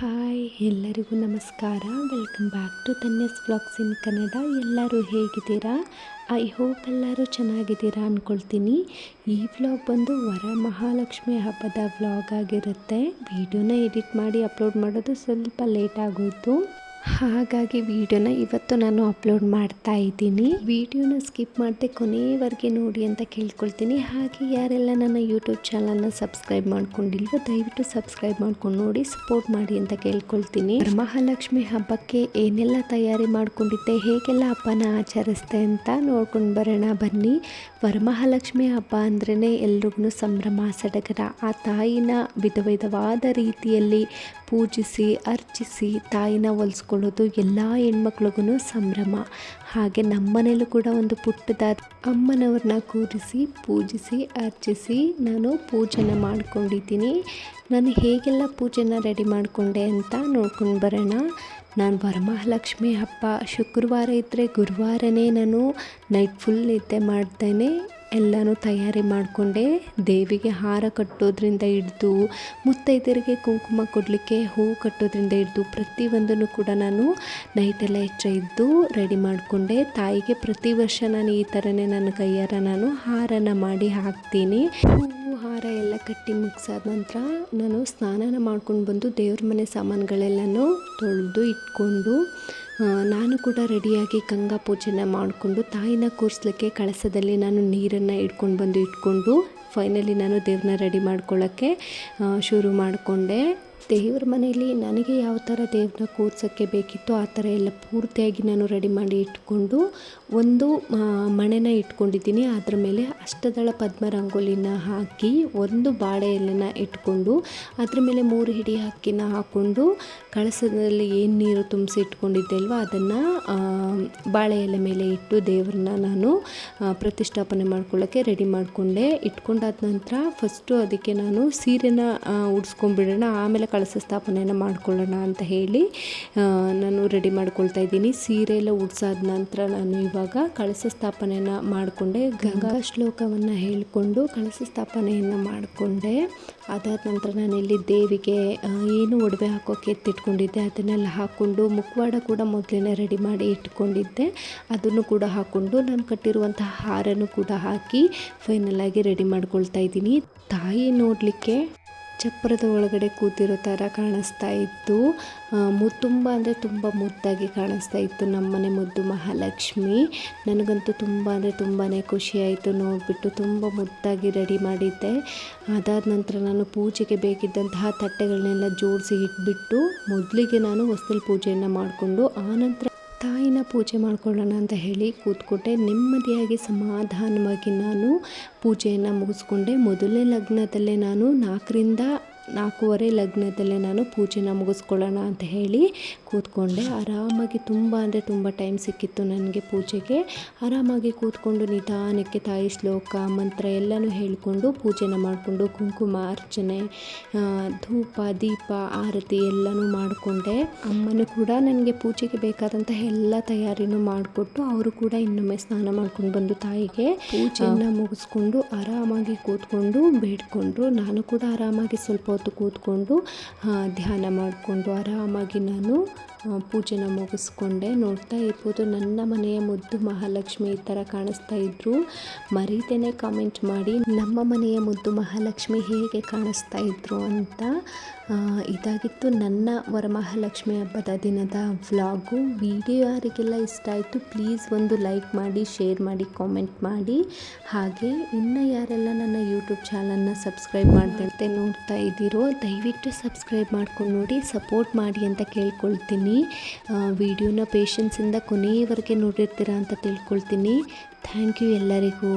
Hi ಎಲ್ಲರಿಗೂ ನಮಸ್ಕಾರ. Welcome back to Tanya's vlogs in Kannada. ಎಲ್ಲರೂ ಹೇಗಿದ್ದೀರಾ? ಐ ಹೋಪ್ ಎಲ್ಲರೂ ಚೆನ್ನಾಗಿದ್ದೀರಾ ಅಂದ್ಕೊಳ್ತೀನಿ. ಈ ವ್ಲಾಗ್ ಬಂದು ವರಮಹಾಲಕ್ಷ್ಮಿ ಹಬ್ಬದ ವ್ಲಾಗ್ ಆಗಿರುತ್ತೆ. ವಿಡಿಯೋನ ಎಡಿಟ್ ಮಾಡಿ ಅಪ್ಲೋಡ್ ಮಾಡೋದು ಸ್ವಲ್ಪ ಲೇಟ್ ಆಗೋಯಿತು, ಹಾಗಾಗಿ ವಿಡಿಯೋನ ಇವತ್ತು ನಾನು ಅಪ್ಲೋಡ್ ಮಾಡ್ತಾ ಇದ್ದೀನಿ. ವಿಡಿಯೋನ ಸ್ಕಿಪ್ ಮಾಡದೆ ಕೊನೆಯವರೆಗೆ ನೋಡಿ ಅಂತ ಕೇಳ್ಕೊಳ್ತೀನಿ. ಹಾಗೆ ಯಾರೆಲ್ಲ ನನ್ನ ಯೂಟ್ಯೂಬ್ ಚಾನಲ್ನ ಸಬ್ಸ್ಕ್ರೈಬ್ ಮಾಡ್ಕೊಂಡಿಲ್ವೋ ದಯವಿಟ್ಟು ಸಬ್ಸ್ಕ್ರೈಬ್ ಮಾಡ್ಕೊಂಡು ನೋಡಿ ಸಪೋರ್ಟ್ ಮಾಡಿ ಅಂತ ಕೇಳ್ಕೊಳ್ತೀನಿ. ವರಮಹಾಲಕ್ಷ್ಮಿ ಹಬ್ಬಕ್ಕೆ ಏನೆಲ್ಲ ತಯಾರಿ ಮಾಡ್ಕೊಂಡಿದ್ದೆ, ಹೇಗೆಲ್ಲ ಹಬ್ಬನ ಆಚರಿಸ್ತೆ ಅಂತ ನೋಡ್ಕೊಂಡು ಬರೋಣ ಬನ್ನಿ. ವರಮಹಾಲಕ್ಷ್ಮಿ ಹಬ್ಬ ಅಂದ್ರೇ ಎಲ್ರಿಗೂ ಸಂಭ್ರಮ ಸಡಗರ. ಆ ತಾಯಿನ ವಿಧವಾದ ರೀತಿಯಲ್ಲಿ ಪೂಜಿಸಿ ಅರ್ಚಿಸಿ ತಾಯಿನ ಒಲಿಸ್ಕೊಳ್ಳೋದು ಎಲ್ಲ ಹೆಣ್ಮಕ್ಳಿಗೂ ಸಂಭ್ರಮ. ಹಾಗೆ ನಮ್ಮನೇಲೂ ಕೂಡ ಒಂದು ಪುಟ್ಟದಾದ ಅಮ್ಮನವ್ರನ್ನ ಕೂರಿಸಿ ಪೂಜಿಸಿ ಅರ್ಚಿಸಿ ನಾನು ಪೂಜೆನ ಮಾಡ್ಕೊಂಡಿದ್ದೀನಿ. ನಾನು ಹೇಗೆಲ್ಲ ಪೂಜೆನ ರೆಡಿ ಮಾಡಿಕೊಂಡೆ ಅಂತ ನೋಡ್ಕೊಂಡು ಬರೋಣ. ನಾನು ವರಮಹಾಲಕ್ಷ್ಮಿ ಹಬ್ಬ ಶುಕ್ರವಾರ ಇದ್ದರೆ ಗುರುವಾರನೇ ನಾನು ನೈಟ್ ಫುಲ್ ನಿದ್ದೆ ಮಾಡ್ತೇನೆ ಎಲ್ಲನೂ ತಯಾರಿ ಮಾಡಿಕೊಂಡೆ. ದೇವಿಗೆ ಹಾರ ಕಟ್ಟೋದ್ರಿಂದ ಹಿಡಿದು ಮುತ್ತೈದರಿಗೆ ಕುಂಕುಮ ಕೊಡಲಿಕ್ಕೆ ಹೂವು ಕಟ್ಟೋದ್ರಿಂದ ಹಿಡಿದು ಪ್ರತಿಯೊಂದನ್ನು ಕೂಡ ನಾನು ನೈಟೆಲ್ಲ ಎಚ್ಚರ ಇದ್ದು ರೆಡಿ ಮಾಡಿಕೊಂಡೆ. ತಾಯಿಗೆ ಪ್ರತಿ ವರ್ಷ ನಾನು ಈ ಥರನೇ ನನ್ನ ಕೈಯಾರ ನಾನು ಹಾರನ ಮಾಡಿ ಹಾಕ್ತೀನಿ. ಹೂವು ಹಾರ ಎಲ್ಲ ಕಟ್ಟಿ ಮುಗಿಸಾದ ನಂತರ ನಾನು ಸ್ನಾನ ಮಾಡ್ಕೊಂಡು ಬಂದು ದೇವ್ರ ಮನೆ ಸಾಮಾನುಗಳೆಲ್ಲನೂ ತೊಳೆದು ಇಟ್ಕೊಂಡು ನಾನು ಕೂಡ ರೆಡಿಯಾಗಿ ಗಂಗಾ ಪೂಜೆನ ಮಾಡಿಕೊಂಡು ತಾಯಿನ ಕೂರಿಸ್ಲಿಕ್ಕೆ ಕಳಸದಲ್ಲಿ ನಾನು ನೀರನ್ನು ಇಟ್ಕೊಂಡು ಫೈನಲಿ ನಾನು ದೇವ್ರನ್ನ ರೆಡಿ ಮಾಡ್ಕೊಳ್ಳೋಕ್ಕೆ ಶುರು ಮಾಡಿಕೊಂಡೆ. ದೇವ್ರ ಮನೆಯಲ್ಲಿ ನನಗೆ ಯಾವ ಥರ ದೇವ್ರನ್ನ ಕೂರ್ಸೋಕ್ಕೆ ಬೇಕಿತ್ತು ಆ ಥರ ಎಲ್ಲ ಪೂರ್ತಿಯಾಗಿ ನಾನು ರೆಡಿ ಮಾಡಿ ಇಟ್ಕೊಂಡು ಒಂದು ಮಣೆನ ಇಟ್ಕೊಂಡಿದ್ದೀನಿ. ಅದರ ಮೇಲೆ ಅಷ್ಟದಳ ಪದ್ಮ ರಂಗೋಲಿನ ಹಾಕಿ ಒಂದು ಬಾಳೆ ಎಲೆನ ಇಟ್ಕೊಂಡು ಅದ್ರ ಮೇಲೆ 3 ಹಿಡಿ ಅಕ್ಕಿನ ಹಾಕ್ಕೊಂಡು ಕಳಸದಲ್ಲಿ ಏನು ನೀರು ತುಂಬಿಸಿ ಇಟ್ಕೊಂಡಿದ್ದೆ ಅಲ್ವ ಅದನ್ನು ಬಾಳೆ ಎಲೆ ಮೇಲೆ ಇಟ್ಟು ದೇವ್ರನ್ನ ನಾನು ಪ್ರತಿಷ್ಠಾಪನೆ ಮಾಡ್ಕೊಳ್ಳೋಕ್ಕೆ ರೆಡಿ ಮಾಡಿಕೊಂಡೆ. ಇಟ್ಕೊಂಡಾದ ನಂತರ ಫಸ್ಟು ಅದಕ್ಕೆ ನಾನು ಸೀರೆನ ಉಡ್ಸ್ಕೊಂಡ್ಬಿಡೋಣ, ಆಮೇಲೆ ಕಳಸ ಸ್ಥಾಪನೆಯನ್ನು ಮಾಡ್ಕೊಳ್ಳೋಣ ಅಂತ ಹೇಳಿ ನಾನು ರೆಡಿ ಮಾಡ್ಕೊಳ್ತಾ ಇದ್ದೀನಿ. ಸೀರೆ ಎಲ್ಲ ಉಡ್ಸಾದ ನಂತರ ನಾನು ಇವಾಗ ಕಳಸ ಸ್ಥಾಪನೆಯನ್ನು ಮಾಡಿಕೊಂಡೆ. ಗಂಗಾ ಶ್ಲೋಕವನ್ನು ಹೇಳಿಕೊಂಡು ಕಳಸ ಸ್ಥಾಪನೆಯನ್ನು ಮಾಡಿಕೊಂಡೆ. ಅದಾದ ನಂತರ ನಾನಿಲ್ಲಿ ದೇವಿಗೆ ಏನು ಒಡವೆ ಹಾಕೋಕ್ಕೆ ಎತ್ತಿಟ್ಕೊಂಡಿದ್ದೆ ಅದನ್ನೆಲ್ಲ ಹಾಕ್ಕೊಂಡು ಮುಖವಾಡ ಕೂಡ ಮೊದಲೇ ರೆಡಿ ಮಾಡಿ ಇಟ್ಕೊಂಡಿದ್ದೆ, ಅದನ್ನು ಕೂಡ ಹಾಕ್ಕೊಂಡು ನಾನು ಕಟ್ಟಿರುವಂತಹ ಹಾರನ್ನು ಕೂಡ ಹಾಕಿ ಫೈನಲಾಗಿ ರೆಡಿ ಮಾಡ್ಕೊಳ್ತಾ ಇದ್ದೀನಿ. ತಾಯಿ ನೋಡಲಿಕ್ಕೆ ಚಪ್ಪರದ ಒಳಗಡೆ ಕೂತಿರೋ ಥರ ಕಾಣಿಸ್ತಾ ಇತ್ತು. ತುಂಬ ಅಂದರೆ ತುಂಬ ಮುದ್ದಾಗಿ ಕಾಣಿಸ್ತಾ ಇತ್ತು ನಮ್ಮನೆ ಮುದ್ದು ಮಹಾಲಕ್ಷ್ಮಿ. ನನಗಂತೂ ತುಂಬ ಅಂದರೆ ತುಂಬಾ ಖುಷಿಯಾಯಿತು ನೋಡಿಬಿಟ್ಟು. ತುಂಬ ಮುದ್ದಾಗಿ ರೆಡಿ ಮಾಡಿದ್ದೆ. ಅದಾದ ನಂತರ ನಾನು ಪೂಜೆಗೆ ಬೇಕಿದ್ದಂತಹ ತಟ್ಟೆಗಳನ್ನೆಲ್ಲ ಜೋಡಿಸಿ ಇಟ್ಬಿಟ್ಟು ಮೊದಲಿಗೆ ನಾನು ಹೊಸ್ತಿಲು ಪೂಜೆಯನ್ನು ಮಾಡಿಕೊಂಡು ಆನಂತರ ತಾಯಿನ ಪೂಜೆ ಮಾಡ್ಕೊಳ್ಳೋಣ ಅಂತ ಹೇಳಿ ಕೂತ್ಕೊಟ್ಟೆ. ನೆಮ್ಮದಿಯಾಗಿ ಸಮಾಧಾನವಾಗಿ ನಾನು ಪೂಜೆಯನ್ನು ಮುಗಿಸ್ಕೊಂಡೆ. ಮೊದಲನೇ ಲಗ್ನದಲ್ಲೇ ನಾನು 4:15 ಲಗ್ನದಲ್ಲೇ ನಾನು ಪೂಜೆನ ಮುಗಿಸ್ಕೊಳ್ಳೋಣ ಅಂತ ಹೇಳಿ ಕೂತ್ಕೊಂಡೆ. ಆರಾಮಾಗಿ ತುಂಬ ಅಂದರೆ ತುಂಬ ಟೈಮ್ ಸಿಕ್ಕಿತ್ತು ನನಗೆ ಪೂಜೆಗೆ. ಆರಾಮಾಗಿ ಕೂತ್ಕೊಂಡು ನಿಧಾನಕ್ಕೆ ತಾಯಿ ಶ್ಲೋಕ ಮಂತ್ರ ಎಲ್ಲನೂ ಹೇಳಿಕೊಂಡು ಪೂಜೆನ ಮಾಡಿಕೊಂಡು ಕುಂಕುಮ ಅರ್ಚನೆ ಧೂಪ ದೀಪ ಆರತಿ ಎಲ್ಲನೂ ಮಾಡಿಕೊಂಡೆ. ಅಮ್ಮನೂ ಕೂಡ ನನಗೆ ಪೂಜೆಗೆ ಬೇಕಾದಂಥ ಎಲ್ಲ ತಯಾರಿನೂ ಮಾಡಿಕೊಟ್ಟು ಅವರು ಕೂಡ ಇನ್ನೊಮ್ಮೆ ಸ್ನಾನ ಮಾಡ್ಕೊಂಡು ಬಂದು ತಾಯಿಗೆ ಪೂಜೆಯನ್ನು ಮುಗಿಸ್ಕೊಂಡು ಆರಾಮಾಗಿ ಕೂತ್ಕೊಂಡು ಬೇಡ್ಕೊಂಡ್ರು. ನಾನು ಕೂಡ ಆರಾಮಾಗಿ ಸ್ವಲ್ಪ ಹೊತ್ತು ಕೂತ್ಕೊಂಡು ಧ್ಯಾನ ಮಾಡಿಕೊಂಡು ಆರಾಮಾಗಿ ನಾನು ಪೂಜೆನ ಮುಗಿಸ್ಕೊಂಡೆ. ನೋಡ್ತಾ ಇರ್ಬೋದು ನನ್ನ ಮನೆಯ ಮುದ್ದು ಮಹಾಲಕ್ಷ್ಮಿ ಈ ಥರ ಕಾಣಿಸ್ತಾ ಇದ್ರು. ಮರೀತೇನೆ ಕಾಮೆಂಟ್ ಮಾಡಿ ನಮ್ಮ ಮನೆಯ ಮುದ್ದು ಮಹಾಲಕ್ಷ್ಮಿ ಹೇಗೆ ಕಾಣಿಸ್ತಾ ಇದ್ರು ಅಂತ. ಇದಾಗಿತ್ತು ನನ್ನ ವರಮಹಾಲಕ್ಷ್ಮಿ ಹಬ್ಬದ ದಿನದ ವ್ಲಾಗು. ವಿಡಿಯೋ ಯಾರಿಗೆಲ್ಲ ಇಷ್ಟ ಆಯಿತು ಪ್ಲೀಸ್ ಒಂದು ಲೈಕ್ ಮಾಡಿ, ಶೇರ್ ಮಾಡಿ, ಕಾಮೆಂಟ್ ಮಾಡಿ. ಹಾಗೆ ಇನ್ನು ಯಾರೆಲ್ಲ ನನ್ನ ಯೂಟ್ಯೂಬ್ ಚಾನಲ್ನ ಸಬ್ಸ್ಕ್ರೈಬ್ ಮಾಡದಂತೆ ನೋಡ್ತಾ ಇದ್ದೀರೋ ದಯವಿಟ್ಟು ಸಬ್ಸ್ಕ್ರೈಬ್ ಮಾಡ್ಕೊಂಡು ನೋಡಿ ಸಪೋರ್ಟ್ ಮಾಡಿ ಅಂತ ಕೇಳ್ಕೊಳ್ತೀನಿ. ವಿಡಿಯೋನ ಪೇಷನ್ಸಿಂದ ಕೊನೆಯವರೆಗೆ ನೋಡಿರ್ತೀರಾ ಅಂತ ತಿಳ್ಕೊಳ್ತೀನಿ. ಥ್ಯಾಂಕ್ ಯು ಎಲ್ಲರಿಗೂ.